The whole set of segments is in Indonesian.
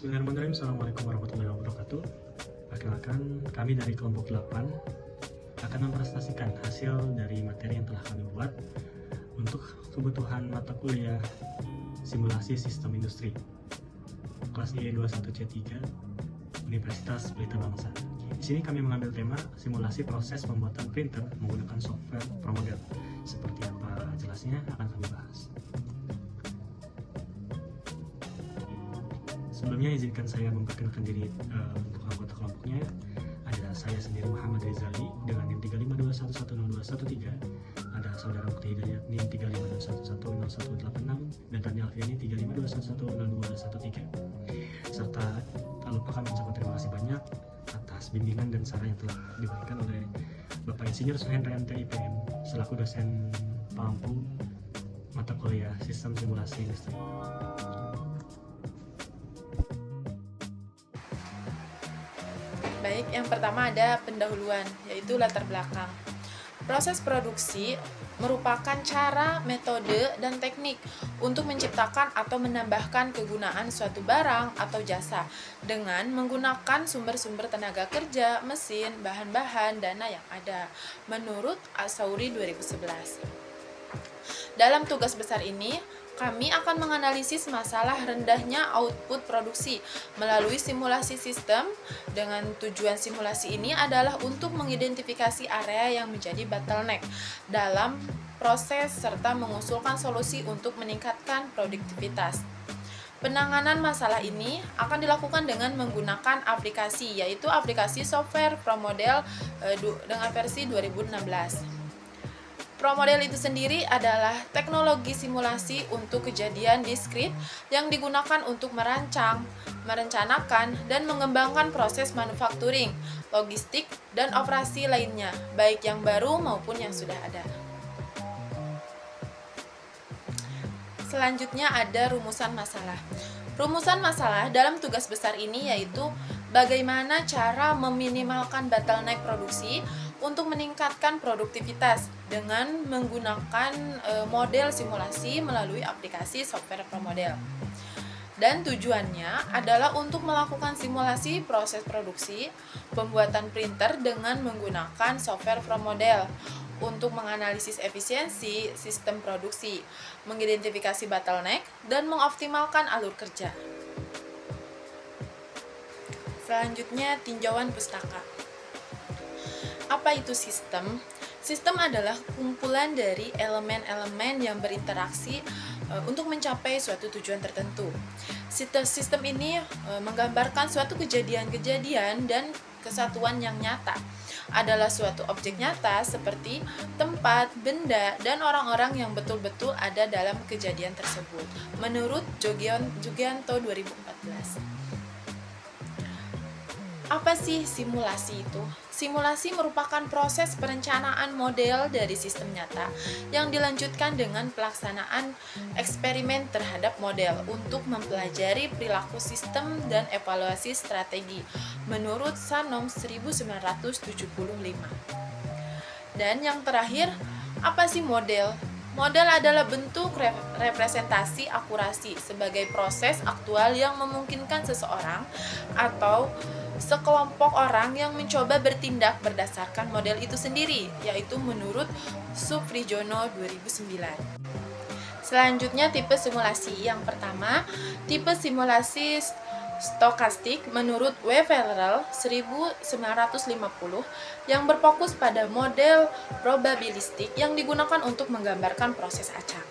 Bismillahirrahmanirrahim. Assalamualaikum warahmatullahi wabarakatuh. Perkenalkan, kami dari kelompok 8 akan mempresentasikan hasil dari materi yang telah kami buat untuk kebutuhan mata kuliah simulasi sistem industri kelas I21C3 Universitas Pelita Bangsa. Di sini kami mengambil tema simulasi proses pembuatan printer menggunakan software ProModel. Seperti apa jelasnya akan kami bahas. Sebelumnya izinkan saya memperkenalkan diri untuk anggota kelompoknya. Ada saya sendiri Muhammad Rizali dengan NIM 3521102113. Ada saudara Mukti Hidayat NIM 3521110186 dan Daniel Alfiani 3521102213. Serta tak lupa kami mengucapkan terima kasih banyak atas bimbingan dan saran yang telah diberikan oleh Bapak Insinyur Suhendrayanto IPM selaku dosen pampu mata kuliah sistem simulasi industri. Baik, yang pertama ada pendahuluan, yaitu latar belakang. Proses produksi merupakan cara, metode, dan teknik untuk menciptakan atau menambahkan kegunaan suatu barang atau jasa dengan menggunakan sumber-sumber tenaga kerja, mesin, bahan-bahan, dana yang ada, menurut Asauri 2011. Dalam tugas besar ini, kami akan menganalisis masalah rendahnya output produksi melalui simulasi sistem. Dengan tujuan simulasi ini adalah untuk mengidentifikasi area yang menjadi bottleneck dalam proses serta mengusulkan solusi untuk meningkatkan produktivitas. Penanganan masalah ini akan dilakukan dengan menggunakan aplikasi, yaitu aplikasi software ProModel dengan versi 2016. ProModel itu sendiri adalah teknologi simulasi untuk kejadian diskrit yang digunakan untuk merancang, merencanakan, dan mengembangkan proses manufacturing, logistik, dan operasi lainnya, baik yang baru maupun yang sudah ada. Selanjutnya ada rumusan masalah. Rumusan masalah dalam tugas besar ini yaitu bagaimana cara meminimalkan bottleneck produksi untuk meningkatkan produktivitas dengan menggunakan model simulasi melalui aplikasi software ProModel. Dan tujuannya adalah untuk melakukan simulasi proses produksi pembuatan printer dengan menggunakan software ProModel untuk menganalisis efisiensi sistem produksi, mengidentifikasi bottleneck, dan mengoptimalkan alur kerja. Selanjutnya, tinjauan pustaka. Apa itu sistem? Sistem adalah kumpulan dari elemen-elemen yang berinteraksi untuk mencapai suatu tujuan tertentu. Sistem ini menggambarkan suatu kejadian-kejadian dan kesatuan yang nyata. Adalah suatu objek nyata seperti tempat, benda, dan orang-orang yang betul-betul ada dalam kejadian tersebut. Menurut Jugianto 2014. Apa sih simulasi itu? Simulasi merupakan proses perencanaan model dari sistem nyata yang dilanjutkan dengan pelaksanaan eksperimen terhadap model untuk mempelajari perilaku sistem dan evaluasi strategi menurut Sanom 1975. Dan yang terakhir, apa sih model? Model adalah bentuk representasi akurasi sebagai proses aktual yang memungkinkan seseorang atau sekelompok orang yang mencoba bertindak berdasarkan model itu sendiri, yaitu menurut Sufrijono 2009. Selanjutnya tipe simulasi. Yang pertama, tipe simulasi stokastik menurut W. Ferrell 1950 yang berfokus pada model probabilistik yang digunakan untuk menggambarkan proses acak.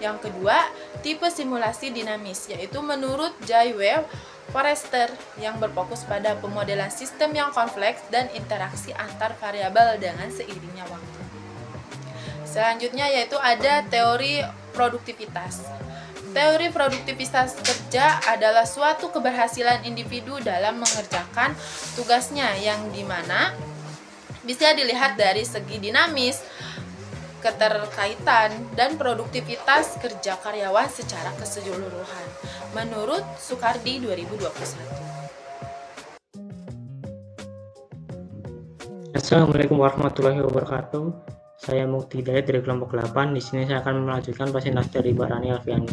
Yang kedua, tipe simulasi dinamis yaitu menurut J. W. Forrester yang berfokus pada pemodelan sistem yang kompleks dan interaksi antar variabel dengan seiringnya waktu. Selanjutnya yaitu ada teori produktivitas. Teori produktivitas kerja adalah suatu keberhasilan individu dalam mengerjakan tugasnya yang dimana bisa dilihat dari segi dinamis, keterkaitan, dan produktivitas kerja karyawan secara keseluruhan menurut Sukardi 2021. Assalamualaikum warahmatullahi wabarakatuh. Saya Mukti Hidayat dari kelompok 8. Di sini saya akan melanjutkan presentasi dari Barani Alfiani.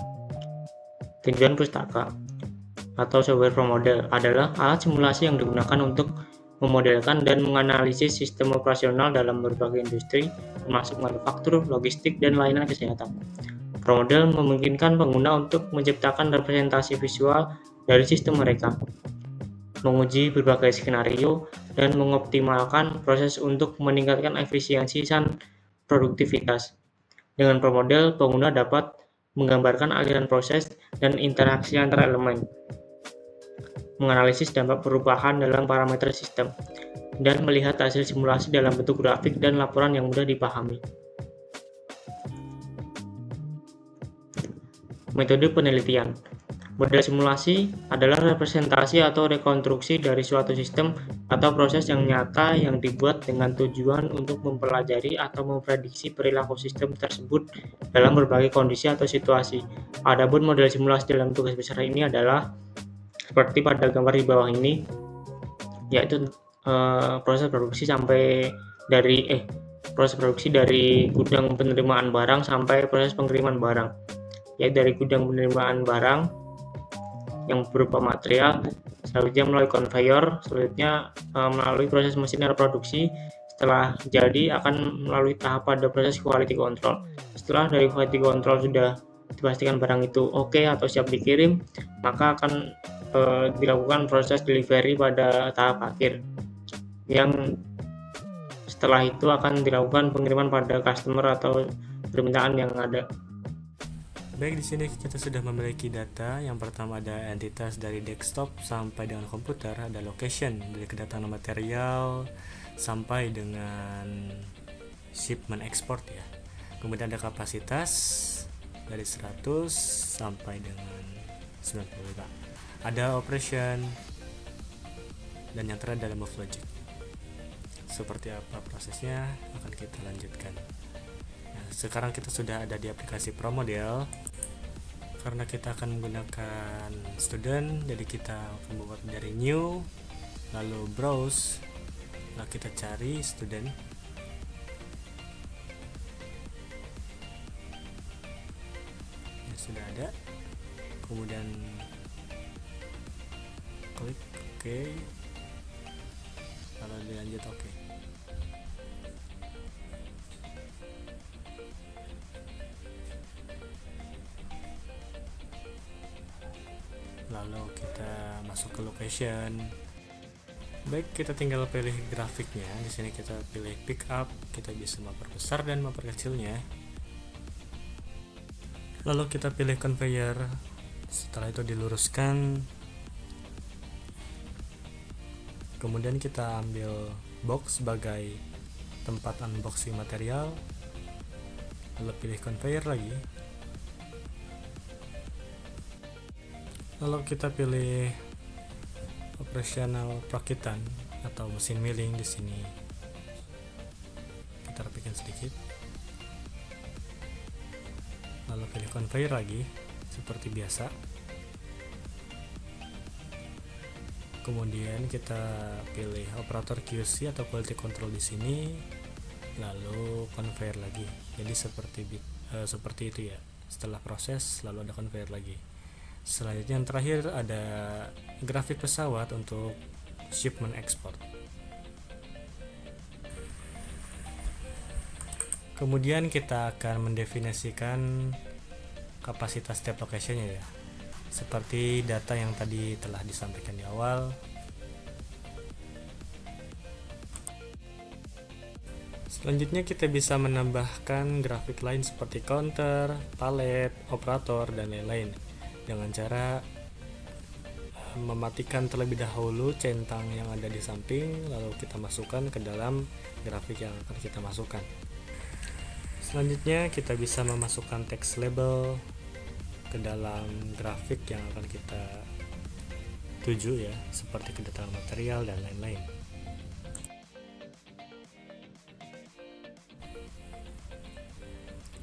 Tinjauan pustaka. atau software pro model adalah alat simulasi yang digunakan untuk memodelkan dan menganalisis sistem operasional dalam berbagai industri, termasuk manufaktur, logistik, dan layanan kesehatan. Pro model memungkinkan pengguna untuk menciptakan representasi visual dari sistem mereka, menguji berbagai skenario, dan mengoptimalkan proses untuk meningkatkan efisiensi dan produktivitas. Dengan pro model, pengguna dapat menggambarkan aliran proses dan interaksi antar elemen, menganalisis dampak perubahan dalam parameter sistem, dan melihat hasil simulasi dalam bentuk grafik dan laporan yang mudah dipahami. Metode penelitian. Model simulasi adalah representasi atau rekonstruksi dari suatu sistem atau proses yang nyata yang dibuat dengan tujuan untuk mempelajari atau memprediksi perilaku sistem tersebut dalam berbagai kondisi atau situasi. Adapun model simulasi dalam tugas besar ini adalah seperti pada gambar di bawah ini, yaitu proses produksi dari gudang penerimaan barang sampai proses pengiriman barang, yaitu dari gudang penerimaan barang yang berupa material, selanjutnya melalui conveyor, selanjutnya melalui proses mesin produksi. Setelah jadi akan melalui tahap pada proses quality control. Setelah dari quality control sudah dipastikan barang itu oke atau siap dikirim, maka akan dilakukan proses delivery pada tahap akhir, yang setelah itu akan dilakukan pengiriman pada customer atau permintaan yang ada. Baik, di sini kita sudah memiliki data. Yang pertama ada entitas dari desktop sampai dengan komputer, ada location dari kedatangan material sampai dengan shipment export ya. Kemudian ada kapasitas dari 100 sampai dengan 95. Ada operation dan yang terakhir adalah move logic. Seperti apa prosesnya akan kita lanjutkan. Nah, sekarang kita sudah ada di aplikasi Pro Model. Karena kita akan menggunakan student, jadi kita akan membuat dari new, lalu browse, lalu kita cari student. Ini sudah ada. Kemudian klik OK, lalu dilanjut OK. Lalu kita masuk ke location. Baik, kita tinggal pilih grafiknya. Di sini kita pilih pick up, kita bisa memperbesar dan memperkecilnya. Lalu kita pilih conveyor. Setelah itu diluruskan. Kemudian kita ambil box sebagai tempat unboxing material. Lalu pilih conveyor lagi. Lalu kita pilih operasional perakitan atau mesin milling. Di sini kita rapikan sedikit. Lalu pilih conveyor lagi seperti biasa. Kemudian kita pilih operator QC atau quality control di sini. Lalu conveyor lagi. Jadi seperti itu ya. Setelah proses lalu ada conveyor lagi. Selanjutnya yang terakhir ada grafik pesawat untuk shipment export. Kemudian kita akan mendefinisikan kapasitas setiap location-nya ya. Seperti data yang tadi telah disampaikan di awal. Selanjutnya kita bisa menambahkan grafik lain seperti counter, palet, operator, dan lain-lain dengan cara mematikan terlebih dahulu centang yang ada di samping, lalu kita masukkan ke dalam grafik yang akan kita masukkan. Selanjutnya kita bisa memasukkan text label ke dalam grafik yang akan kita tuju ya, seperti kedatangan material dan lain-lain.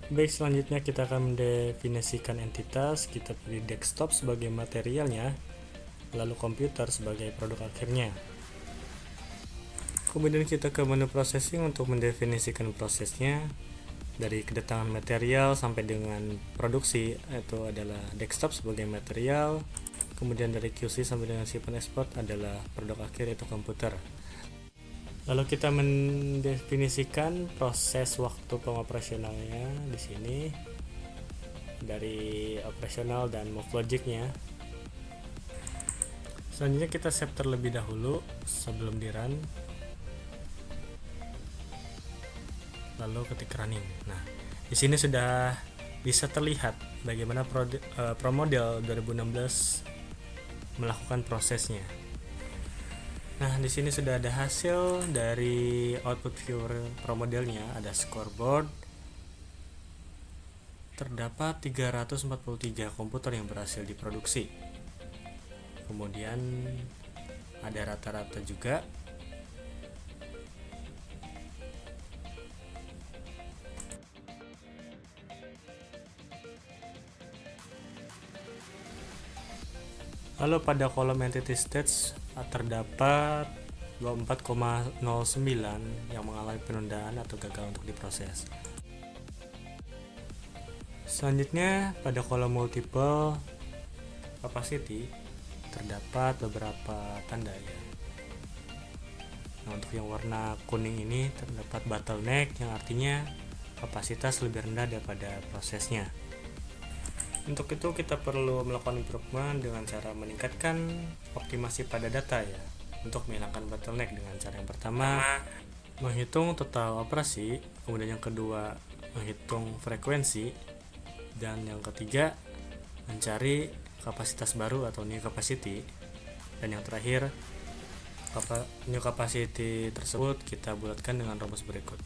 Baik, selanjutnya kita akan mendefinisikan entitas. Kita pilih desktop sebagai materialnya, lalu komputer sebagai produk akhirnya. Kemudian kita ke menu processing untuk mendefinisikan prosesnya. Dari kedatangan material sampai dengan produksi, itu adalah desktop sebagai material, kemudian dari QC sampai dengan simpan ekspor adalah produk akhir yaitu komputer. Lalu kita mendefinisikan proses waktu pengoperasionalnya di sini dari operasional dan move logicnya. Selanjutnya kita save terlebih dahulu sebelum di run, lalu ketik running. Nah, di sini sudah bisa terlihat bagaimana ProModel 2016 melakukan prosesnya. Nah, di sini sudah ada hasil dari output viewer ProModelnya, ada scoreboard. Terdapat 343 komputer yang berhasil diproduksi. Kemudian ada rata-rata juga. Lalu pada kolom entity stats terdapat 24,09 yang mengalami penundaan atau gagal untuk diproses. Selanjutnya pada kolom multiple capacity terdapat beberapa tanda ya. Nah, untuk yang warna kuning ini terdapat bottleneck yang artinya kapasitas lebih rendah daripada prosesnya. Untuk itu kita perlu melakukan improvement dengan cara meningkatkan optimasi pada data ya, untuk menghilangkan bottleneck dengan cara yang pertama menghitung total operasi, kemudian yang kedua menghitung frekuensi, dan yang ketiga mencari kapasitas baru atau new capacity, dan yang terakhir new capacity tersebut kita bulatkan dengan rumus berikut.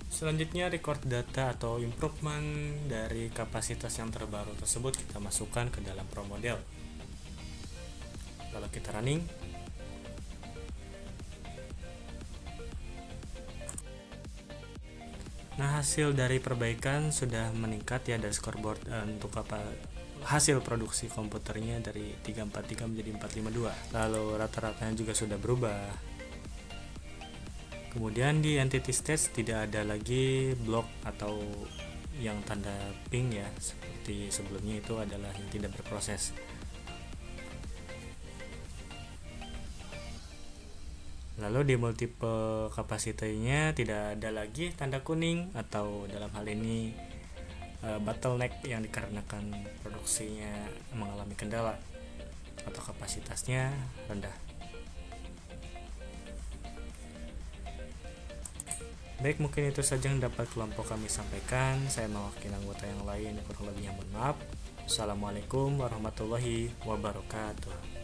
Selanjutnya record data atau improvement dari kapasitas yang terbaru tersebut kita masukkan ke dalam ProModel. Lalu kita running. Nah, hasil dari perbaikan sudah meningkat ya dari scoreboard untuk hasil produksi komputernya dari 343 menjadi 452. Lalu rata-ratanya juga sudah berubah. Kemudian di entity stats tidak ada lagi blok atau yang tanda pink ya, seperti sebelumnya itu adalah yang tidak berproses. Lalu di multiple capacity-nya tidak ada lagi tanda kuning atau dalam hal ini bottleneck yang dikarenakan produksinya mengalami kendala atau kapasitasnya rendah. Baik, mungkin itu saja yang dapat kelompok kami sampaikan. Saya mewakili anggota yang lain, kurang lebihnya mohon maaf. Assalamualaikum warahmatullahi wabarakatuh.